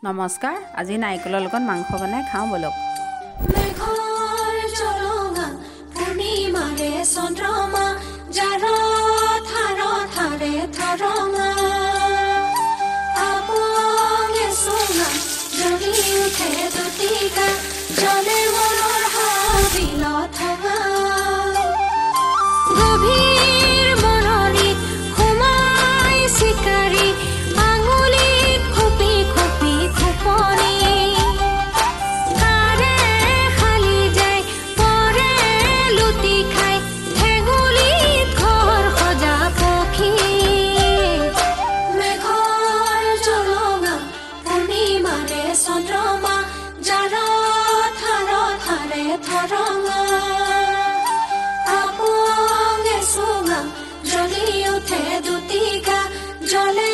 নমস্কাৰ, আজি নাৰিকলৰ লগত মাংস বনাই খাওঁ বলক। মেঘৰ জলঙা পূৰ্ণিমাৰে চন্দ্ৰমা যাৰ থাৰ থাৰে থৰঙা আপঙে চুঙা জ্বলি উঠে দুটিকা জলে মনৰ হাবিল থঙা গভীৰ মনৰিত সোমাই চিকাৰী আঙুলিত খুপি খুপি খুপনি চন্দ্ৰমা যাৰ থাৰ থাৰে থৰঙা আপঙে চুঙা জ্বলি উঠে দুটিকা জলে